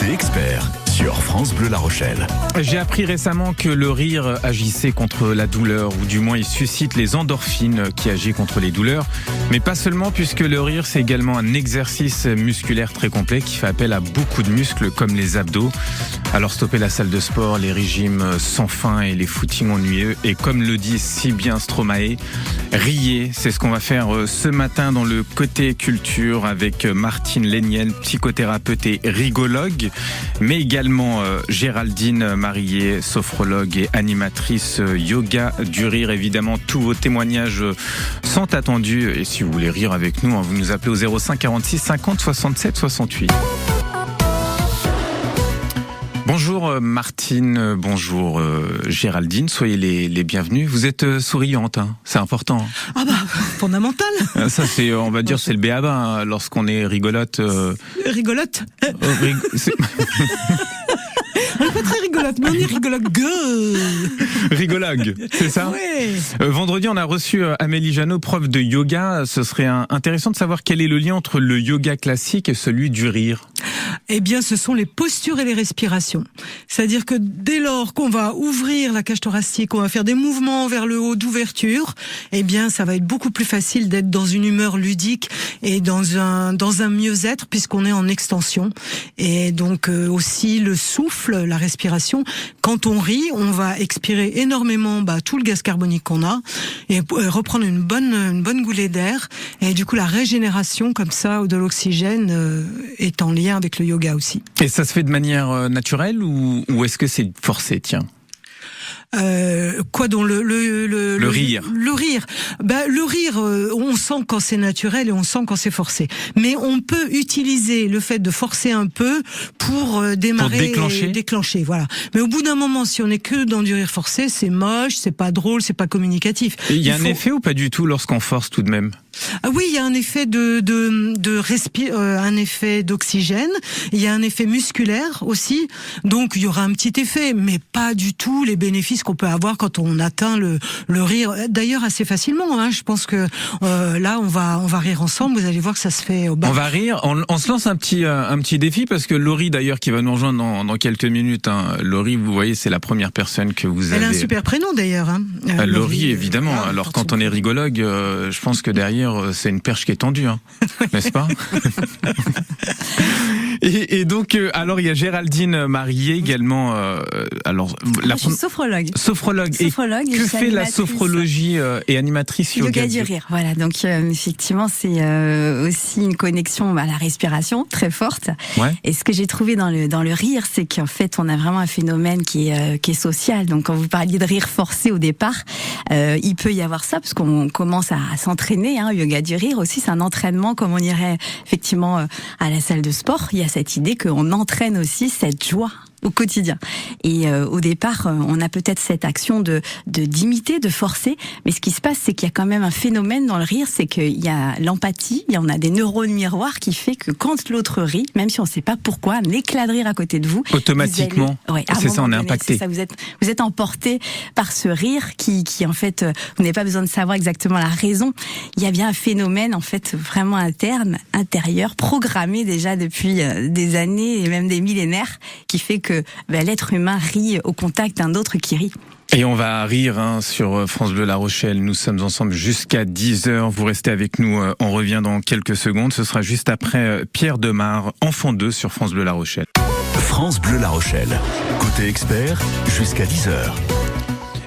Côté expert sur France Bleu La Rochelle. J'ai appris récemment que le rire agissait contre la douleur, ou du moins il suscite les endorphines qui agissent contre les douleurs. Mais pas seulement, puisque le rire c'est également un exercice musculaire très complet qui fait appel à beaucoup de muscles comme les abdos. Alors stoppez la salle de sport, les régimes sans fin et les footings ennuyeux. Et comme le dit si bien Stromae, riez, c'est ce qu'on va faire ce matin dans le Côté Culture avec Martine Lénienne, psychothérapeute et rigologue, mais également Géraldine Marié, sophrologue et animatrice yoga du rire. Évidemment, tous vos témoignages sont attendus et si vous voulez rire avec nous, vous nous appelez au 05 46 50 67 68. Bonjour Martine, bonjour Géraldine, soyez les bienvenus. Vous êtes souriante, hein, c'est important. Ah bah, fondamental. Ça c'est, on va dire, c'est le b.a.-ba hein, lorsqu'on est rigolote. Rigolote. On n'est pas très rigolote, mais on est rigologue. Rigologue, c'est ça? Ouais. Vendredi, on a reçu Amélie Janot, prof de yoga. Ce serait intéressant de savoir quel est le lien entre le yoga classique et celui du rire. Eh bien, ce sont les postures et les respirations. C'est-à-dire que dès lors qu'on va ouvrir la cage thoracique, on va faire des mouvements vers le haut d'ouverture, eh bien, ça va être beaucoup plus facile d'être dans une humeur ludique et dans un mieux-être puisqu'on est en extension. Et donc, aussi le souffle, la respiration. Quand on rit, on va expirer énormément tout le gaz carbonique qu'on a et reprendre une bonne goulée d'air. Et du coup, la régénération comme ça de l'oxygène est en lien avec le yoga aussi. Et ça se fait de manière naturelle ou est-ce que c'est forcé, tiens? Quoi donc le rire. Le rire. Le rire, on sent quand c'est naturel et on sent quand c'est forcé. Mais on peut utiliser le fait de forcer un peu pour démarrer, pour déclencher, voilà. Mais au bout d'un moment, si on est que dans du rire forcé, c'est moche, c'est pas drôle, c'est pas communicatif. Il y a un effet ou pas du tout lorsqu'on force tout de même? Ah oui, il y a un effet un effet d'oxygène. Il y a un effet musculaire aussi. Donc il y aura un petit effet, mais pas du tout les bénéfices qu'on peut avoir quand on atteint le rire. D'ailleurs assez facilement. Hein. Je pense que là on va rire ensemble. Vous allez voir que ça se fait. On va rire. On se lance un petit défi parce que Laurie d'ailleurs qui va nous rejoindre dans quelques minutes. Hein. Laurie, vous voyez, c'est la première personne que vous avez. Elle a un super prénom d'ailleurs. Hein. Laurie évidemment. Alors quand on est rigologue, je pense que derrière c'est une perche qui est tendue, hein, n'est-ce pas? Et donc, alors il y a Géraldine Marié également. Je suis sophrologue. Sophrologue. Et que fait la sophrologie et animatrice yoga du rire? Voilà, donc effectivement c'est aussi une connexion à la respiration très forte. Ouais. Et ce que j'ai trouvé dans le rire, c'est qu'en fait on a vraiment un phénomène qui est social. Donc quand vous parliez de rire forcé au départ, il peut y avoir ça parce qu'on commence à s'entraîner. Hein, yoga du rire aussi, c'est un entraînement comme on irait effectivement à la salle de sport. Il y a cette idée qu'on entraîne aussi cette joie au quotidien. Et au départ, on a peut-être cette action d'imiter, de forcer, mais ce qui se passe, c'est qu'il y a quand même un phénomène dans le rire, c'est qu'il y a l'empathie, on a des neurones miroirs qui fait que quand l'autre rit, même si on ne sait pas pourquoi, un éclat de rire à côté de vous, automatiquement, c'est ça, on est impacté. Ça, vous êtes emporté par ce rire qui en fait, vous n'avez pas besoin de savoir exactement la raison. Il y a bien un phénomène en fait vraiment interne, intérieur, programmé déjà depuis des années et même des millénaires, qui fait que l'être humain rit au contact d'un autre qui rit. Et on va rire sur France Bleu La Rochelle. Nous sommes ensemble jusqu'à 10h. Vous restez avec nous. On revient dans quelques secondes. Ce sera juste après Pierre Demar, Enfant 2 sur France Bleu La Rochelle. France Bleu La Rochelle. Côté expert, jusqu'à 10h.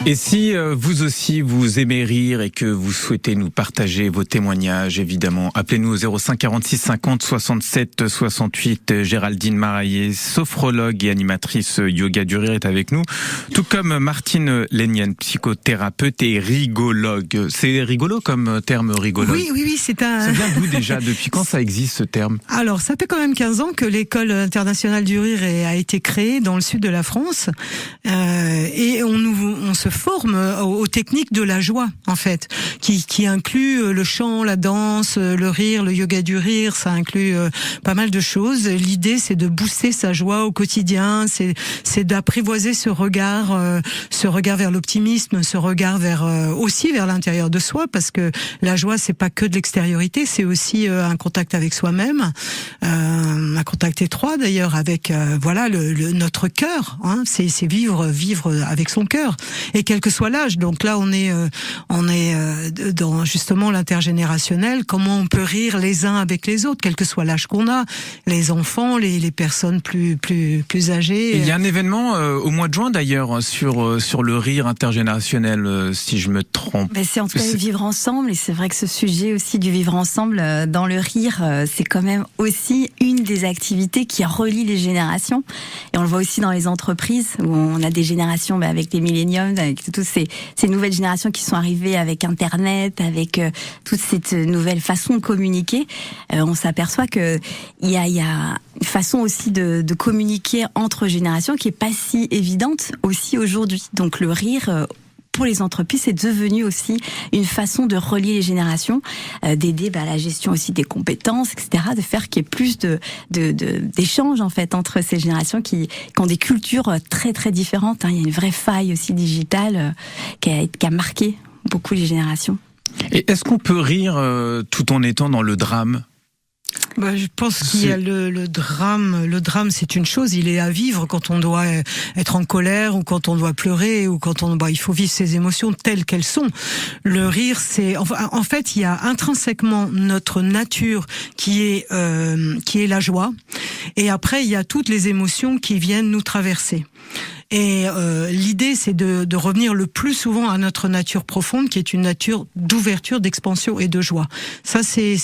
Et si vous aussi vous aimez rire et que vous souhaitez nous partager vos témoignages, évidemment, appelez-nous au 05 46 50 67 68. Géraldine Marié, sophrologue et animatrice yoga du rire, est avec nous, tout comme Martine Lénienne, psychothérapeute et rigologue. C'est rigolo comme terme, rigologue? Oui, c'est un... Ça vient d'où déjà? Depuis quand ça existe ce terme? Alors, ça fait quand même 15 ans que l'école internationale du rire a été créée dans le sud de la France, et on se forme aux techniques de la joie, en fait, qui inclut le chant, la danse, le rire, le yoga du rire, ça inclut pas mal de choses. L'idée, c'est de booster sa joie au quotidien, c'est d'apprivoiser ce regard vers l'optimisme, ce regard aussi vers l'intérieur de soi, parce que la joie, c'est pas que de l'extériorité, c'est aussi un contact avec soi-même, un contact étroit d'ailleurs avec notre cœur, hein, c'est vivre avec son cœur, et quel que soit l'âge. Donc là, on est dans justement l'intergénérationnel. Comment on peut rire les uns avec les autres, quel que soit l'âge qu'on a, les enfants, les personnes plus âgées. Il y a un événement au mois de juin d'ailleurs sur le rire intergénérationnel, si je me trompe. C'est en tout cas le vivre ensemble, et c'est vrai que ce sujet aussi du vivre ensemble dans le rire, c'est quand même aussi une des activités qui relie les générations, et on le voit aussi dans les entreprises où on a des générations avec les milléniums, avec toutes ces nouvelles générations qui sont arrivées avec Internet, avec toute cette nouvelle façon de communiquer. On s'aperçoit que il y a une façon aussi de communiquer entre générations qui est pas si évidente aussi aujourd'hui. Donc le rire pour les entreprises, c'est devenu aussi une façon de relier les générations, d'aider à la gestion aussi des compétences, etc., de faire qu'il y ait plus d'échanges en fait entre ces générations qui ont des cultures très très différentes. Il y a une vraie faille aussi digitale qui a marqué beaucoup les générations. Et est-ce qu'on peut rire tout en étant dans le drame ? Je pense qu'il y a le drame. Le drame, c'est une chose. Il est à vivre quand on doit être en colère, ou quand on doit pleurer, ou quand il faut vivre ses émotions telles qu'elles sont. Le rire, en fait, il y a intrinsèquement notre nature qui est la joie. Et après, il y a toutes les émotions qui viennent nous traverser. Et l'idée, c'est de revenir le plus souvent à notre nature profonde, qui est une nature d'ouverture, d'expansion et de joie. Ça, c'est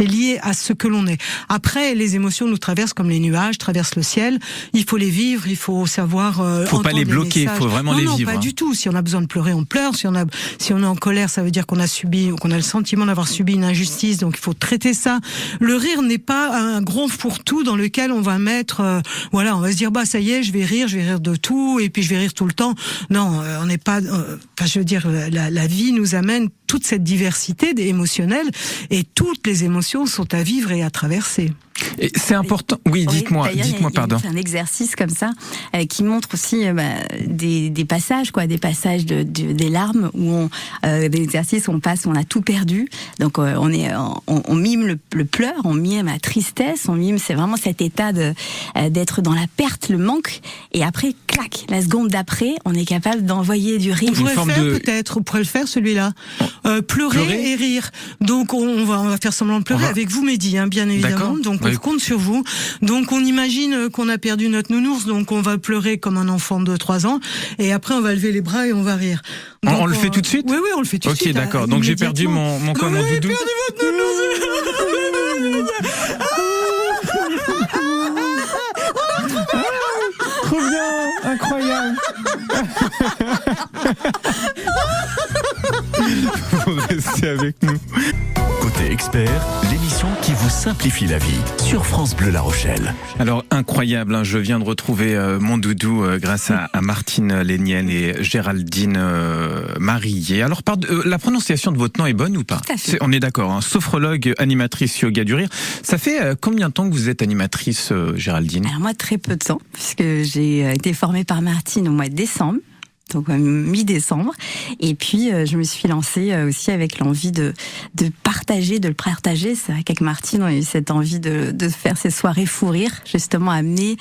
lié à ce que l'on est. Après, les émotions nous traversent comme les nuages traversent le ciel. Il faut les vivre, il faut savoir. Faut pas les bloquer, il faut vraiment les vivre. Non, pas du tout. Si on a besoin de pleurer, on pleure. Si on est en colère, ça veut dire qu'on a subi, ou qu'on a le sentiment d'avoir subi une injustice. Donc, il faut traiter ça. Le rire n'est pas un gros fourre-tout dans lequel on va mettre, on va se dire, ça y est, je vais rire de tout, et puis je vais rire tout le temps. Non, on n'est pas. Je veux dire, la vie nous amène toute cette diversité émotionnelle, et toutes les émotions sont à vivre et à traverser. Et c'est important. Oui, dites-moi, pardon. Il y a un exercice comme ça qui montre aussi des passages, des larmes où des exercices où on a tout perdu. Donc on mime le pleur, on mime la tristesse, c'est vraiment cet état d'être dans la perte, le manque, et après, clac, la seconde d'après, on est capable d'envoyer du rire. On pourrait le faire celui-là. Pleurer et rire. Donc on va faire semblant de pleurer avec vous, Mehdi, bien évidemment. Donc on compte sur vous. Donc on imagine qu'on a perdu notre nounours, donc on va pleurer comme un enfant de 3 ans, et après on va lever les bras et on va rire. Donc, on le fait tout de suite ? Oui, on le fait tout de suite. Ok, d'accord. Donc j'ai perdu mon doudou. Vous avez perdu votre nounours. Trop bien, incroyable. Vous restez avec nous. Côté expert, l'émission qui vous simplifie la vie sur France Bleu La Rochelle. Alors incroyable, je viens de retrouver mon doudou grâce à Martine Lénienne et Géraldine Marillet. Alors la prononciation de votre nom est bonne ou pas ? On est d'accord, sophrologue, animatrice yoga du rire. Ça fait combien de temps que vous êtes animatrice, Géraldine ? Alors moi, très peu de temps, puisque j'ai été formée par Martine au mois de décembre. Donc mi-décembre, et puis je me suis lancée aussi avec l'envie de partager, de le partager. C'est vrai qu'avec Martine, on a eu cette envie de faire ces soirées fou rire, justement amener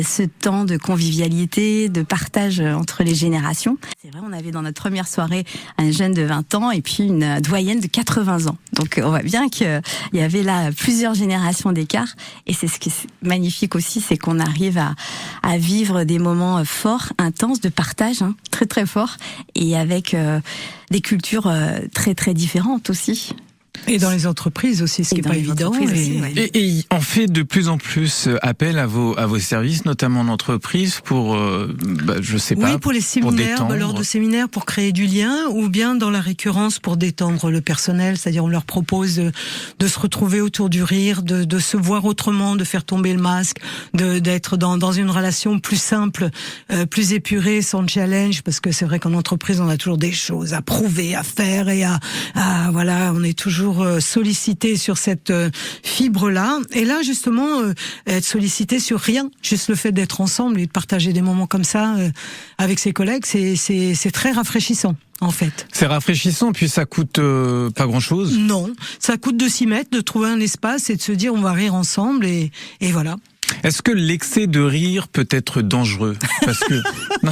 ce temps de convivialité, de partage entre les générations. C'est vrai, on avait dans notre première soirée un jeune de 20 ans et puis une doyenne de 80 ans. Donc on voit bien qu'il y avait là plusieurs générations d'écart, et c'est ce qui est magnifique aussi, c'est qu'on arrive à vivre des moments forts, intenses, de partage, très très fort, et avec des cultures très très différentes aussi. Et dans les entreprises aussi, ce qui n'est pas évident. Et on fait de plus en plus appel à vos services, notamment en entreprise, pour, je sais pas. Oui, pour les séminaires, lors de séminaires, pour créer du lien, ou bien dans la récurrence pour détendre le personnel. C'est-à-dire, on leur propose de se retrouver autour du rire, de se voir autrement, de faire tomber le masque, d'être dans une relation plus simple, plus épurée, sans challenge, parce que c'est vrai qu'en entreprise, on a toujours des choses à prouver, à faire, et voilà, on est toujours sollicité sur cette fibre-là. Et là, justement, être sollicité sur rien, juste le fait d'être ensemble et de partager des moments comme ça avec ses collègues, c'est très rafraîchissant. En fait. C'est rafraîchissant, puis ça coûte pas grand-chose. Non, ça coûte de s'y mettre, de trouver un espace et de se dire on va rire ensemble et voilà. Est-ce que l'excès de rire peut être dangereux? Parce que non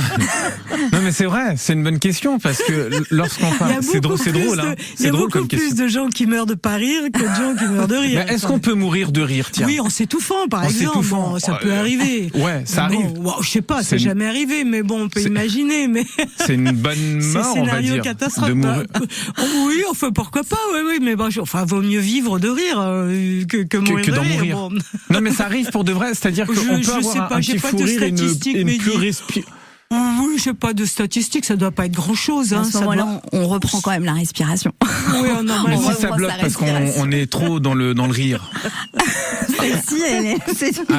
mais c'est vrai, c'est une bonne question parce que lorsqu'on parle, c'est drôle, hein. Il y a beaucoup plus de gens qui meurent de pas rire que de gens qui meurent de rire. Mais est-ce qu'on peut mourir de rire, tiens? Oui, en s'étouffant, par exemple. Bon, ça peut arriver. Ouais, ça arrive. Bon, je sais pas, c'est jamais arrivé, mais bon, on peut imaginer. Mais c'est une bonne mort, on va dire. Catastrophe. Oui, enfin pourquoi pas. Oui, mais bon, enfin vaut mieux vivre de rire que mourir de rire. Bon. Non, mais ça arrive pour de vrai. C'est-à-dire qu'on peut avoir un petit fou rire et une pure respiration. Oui, je sais pas de statistiques, ça doit pas être grand-chose. À ce moment-là, on reprend quand même la respiration. Oui, mais si ça bloque parce qu'on est trop dans le rire. Celle-ci,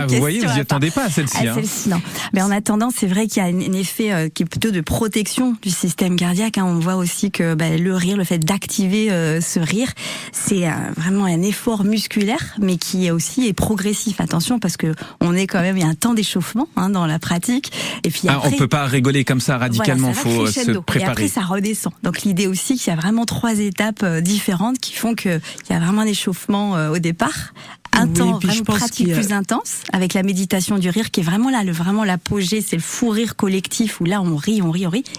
vous voyez, vous y attendez pas à celle-ci. Celle-ci, non. Mais en attendant, c'est vrai qu'il y a un effet qui est plutôt de protection du système cardiaque. On voit aussi que le rire, le fait d'activer ce rire, c'est vraiment un effort musculaire, mais qui aussi est progressif. Attention, parce que il y a un temps d'échauffement dans la pratique. Et puis après, on peut pas rigoler comme ça radicalement, faut se préparer. Et après, ça redescend. Donc l'idée aussi qu'il y a vraiment 3 étapes différentes qui font qu'il y a vraiment un échauffement au départ. Un temps vraiment pratique plus intense, avec la méditation du rire qui est vraiment là, vraiment l'apogée, c'est le fou rire collectif où là on rit,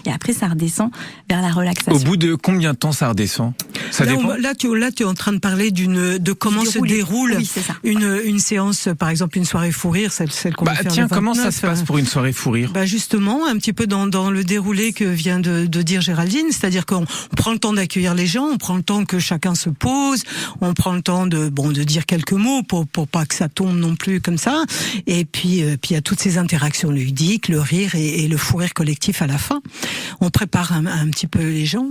et après ça redescend vers la relaxation. Au bout de combien de temps ça redescend? Ça dépend. Là, tu es en train de parler de comment se déroule une séance, par exemple une soirée fou rire, celle qu'on va faire le 29. Comment ça se passe pour une soirée fou rire? Justement, un petit peu dans le déroulé que vient de dire Géraldine, c'est-à-dire qu'on prend le temps d'accueillir les gens, on prend le temps que chacun se pose, on prend le temps de dire quelques mots pour pas que ça tombe non plus comme ça. Et puis il y a toutes ces interactions ludiques, le rire et le fou rire collectif à la fin. On prépare un petit peu les gens,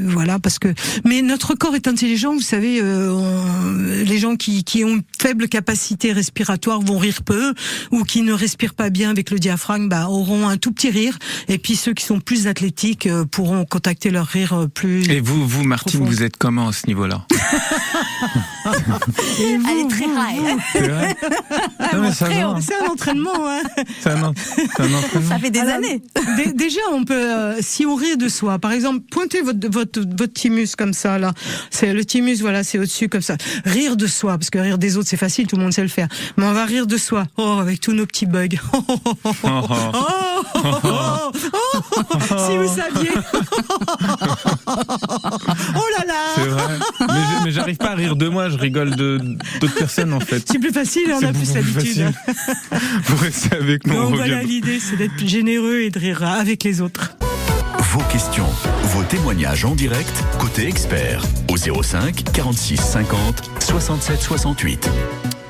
voilà, parce que mais notre corps est intelligent, vous savez, les gens qui ont une faible capacité respiratoire vont rire peu, ou qui ne respirent pas bien avec le diaphragme, auront un tout petit rire, et puis ceux qui sont plus athlétiques pourront contacter leur rire plus. Et vous Martine, profond. Vous êtes comment à ce niveau-là? Elle est très high. C'est vrai? Non, mais ça va. C'est un entraînement, hein. C'est un entraînement. Ça fait des années. Déjà, on peut, si on rit de soi, par exemple, pointez votre thymus comme ça, là. C'est le thymus, voilà, c'est au-dessus comme ça. Rire de soi, parce que rire des autres, c'est facile, tout le monde sait le faire. Mais on va rire de soi. Avec tous nos petits bugs. Si vous saviez. Oh là là. C'est vrai. Mais j'arrive pas à rire de moi, je rigole d'autres personnes en fait. C'est plus facile, on a plus l'habitude. Vous restez avec nous. Donc voilà, l'idée c'est d'être plus généreux et de rire avec les autres. Vos questions, vos témoignages en direct, côté expert, au 05 46 50 67 68.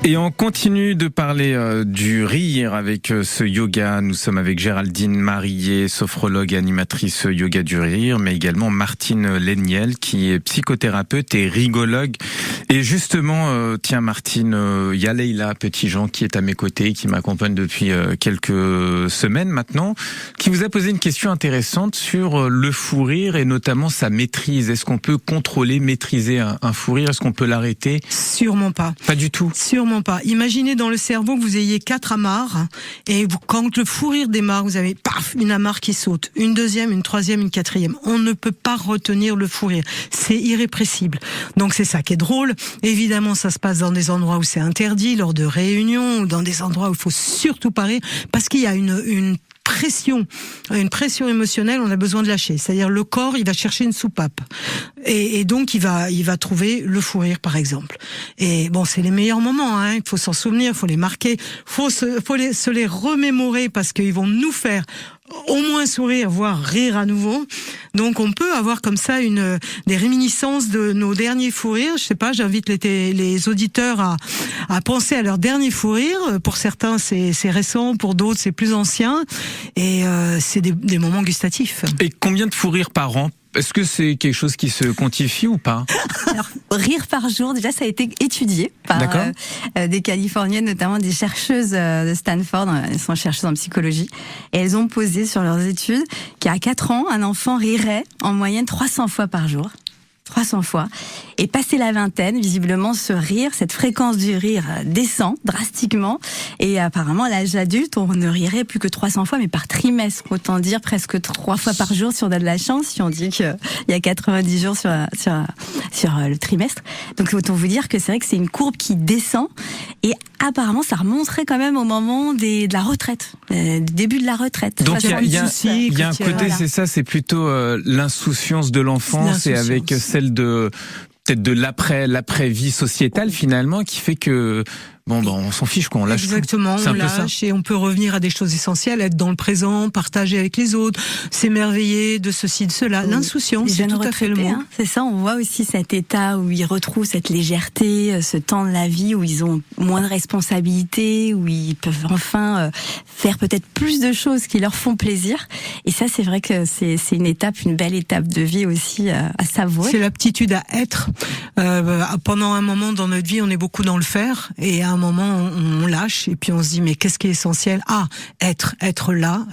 Et on continue de parler du rire avec ce yoga. Nous sommes avec Géraldine Marillet, sophrologue et animatrice yoga du rire, mais également Martine Léniel, qui est psychothérapeute et rigologue. Et justement, tiens Martine, il y a Leïla Petitjean qui est à mes côtés, qui m'accompagne depuis quelques semaines maintenant, qui vous a posé une question intéressante sur le fou rire et notamment sa maîtrise. Est-ce qu'on peut contrôler, maîtriser un fou rire? Est-ce qu'on peut l'arrêter? Sûrement pas. Pas du tout. Sûrement pas. Imaginez dans le cerveau que vous ayez 4 amarres et quand le fou rire démarre, vous avez une amarre qui saute, une deuxième, une troisième, une quatrième. On ne peut pas retenir le fou rire. C'est irrépressible. Donc c'est ça qui est drôle. Évidemment, ça se passe dans des endroits où c'est interdit, lors de réunions, ou dans des endroits où il faut surtout pas rire, parce qu'il y a une pression émotionnelle, on a besoin de lâcher. C'est-à-dire le corps, il va chercher une soupape. Et donc il va trouver le fou rire, par exemple. Et bon, c'est les meilleurs moments, hein. Il faut s'en souvenir, il faut les marquer, faut se les remémorer parce qu'ils vont nous faire au moins sourire, voire rire à nouveau. Donc on peut avoir comme ça des réminiscences de nos derniers fous rires. Je sais pas, j'invite les auditeurs à penser à leur dernier fou rire. Pour certains c'est récent, pour d'autres c'est plus ancien, et c'est des moments gustatifs. Et combien de fous rires par an ? Est-ce que c'est quelque chose qui se quantifie ou pas ? Alors, rire par jour, déjà, ça a été étudié par des Californiennes, notamment des chercheuses de Stanford. Elles sont chercheuses en psychologie. Et elles ont posé sur leurs études qu'à 4 ans, un enfant rirait en moyenne 300 fois par jour. 300 fois. Et passé la vingtaine, visiblement, ce rire, cette fréquence du rire descend drastiquement. Et apparemment, à l'âge adulte, on ne rirait plus que 300 fois, mais par trimestre. Autant dire presque 3 fois par jour si on a de la chance, si on dit qu'il y a 90 jours sur le trimestre. Donc, autant vous dire que c'est vrai que c'est une courbe qui descend. Et apparemment, ça remonterait quand même au moment de la retraite, du début de la retraite. Donc, il y a un côté, voilà. C'est ça, c'est plutôt l'insouciance de l'enfance et avec celle de peut-être de l'après-vie sociétale finalement qui fait que on s'en fiche quoi, on lâche. Exactement, on lâche et on peut revenir à des choses essentielles, être dans le présent, partager avec les autres, s'émerveiller de ceci, de cela. L'insouciance, c'est tout à fait le mot. Hein, c'est ça, on voit aussi cet état où ils retrouvent cette légèreté, ce temps de la vie où ils ont moins de responsabilités, où ils peuvent enfin faire peut-être plus de choses qui leur font plaisir. Et ça, c'est vrai que c'est une belle étape de vie aussi à savourer. C'est l'aptitude à être. Pendant un moment dans notre vie, on est beaucoup dans le faire, et à un moment on lâche et puis on se dit mais qu'est-ce qui est essentiel ? Être là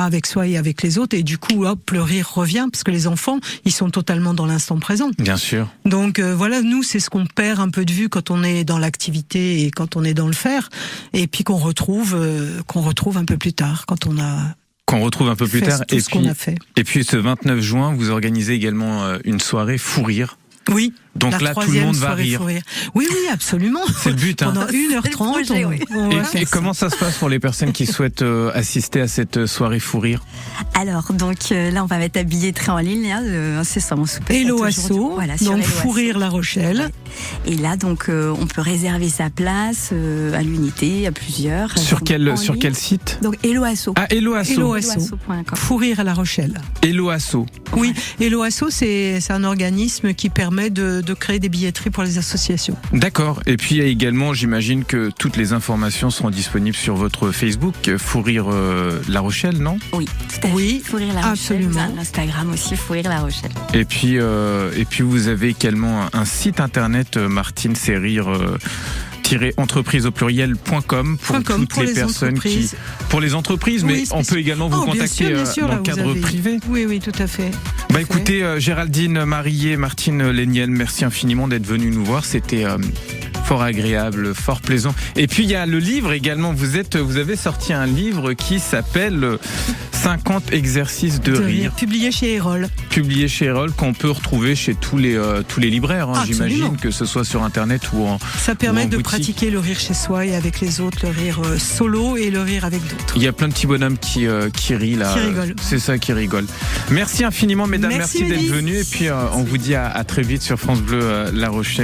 avec soi et avec les autres, et du coup hop, le rire revient parce que les enfants ils sont totalement dans l'instant présent. Bien sûr. Donc voilà, nous c'est ce qu'on perd un peu de vue quand on est dans l'activité et quand on est dans le faire, et puis qu'on retrouve un peu plus tard quand on a qu'on retrouve un peu plus tard. Et puis ce 29 juin, vous organisez également une soirée fou rire. Oui. Donc là, tout le monde va rire. Oui, absolument. C'est le but. Pendant 1h30. Et comment ça se passe pour les personnes qui souhaitent assister à cette soirée fou rire ? Alors, donc là, on va mettre la billetterie en ligne. C'est ça, mon souper. Hello Asso, voilà, donc Fou Rire La Rochelle. Ouais. Et là, donc, on peut réserver sa place à l'unité, à plusieurs. Sur quel site ? Donc, Hello Asso. Ah, Hello Asso. Hello Asso. Fou Rire à La Rochelle. Hello Asso. Oui, Hello Asso, c'est un organisme qui permet de créer des billetteries pour les associations. D'accord. Et puis il y a également, j'imagine que toutes les informations seront disponibles sur votre Facebook, Fou Rire La Rochelle, non ? Oui, tout à fait. Oui, Fou Rire La Rochelle. Absolument. L'Instagram aussi, Fou Rire La Rochelle. Et puis vous avez également un site internet, Martine, c'est rire-entreprise au pluriel.com pour toutes les personnes pour les entreprises, mais on peut également vous contacter bien sûr, dans le cadre privé. Oui, tout à fait. Écoutez, Géraldine Marillet, Martine Léniel, merci infiniment d'être venue nous voir. C'était fort agréable, fort plaisant. Et puis il y a le livre également. Vous avez sorti un livre qui s'appelle 50 exercices de rire. Publié chez Erol. Qu'on peut retrouver chez tous les libraires, j'imagine, que ce soit sur internet ou en Ça permet de boutique. Pratiquer le rire chez soi et avec les autres, le rire solo et le rire avec d'autres. Il y a plein de petits bonhommes qui rient là. Qui rigolent. C'est ça, qui rigolent. Merci infiniment, mesdames. Merci d'être venues. Et puis on vous dit à très vite sur France Bleu La Rochelle.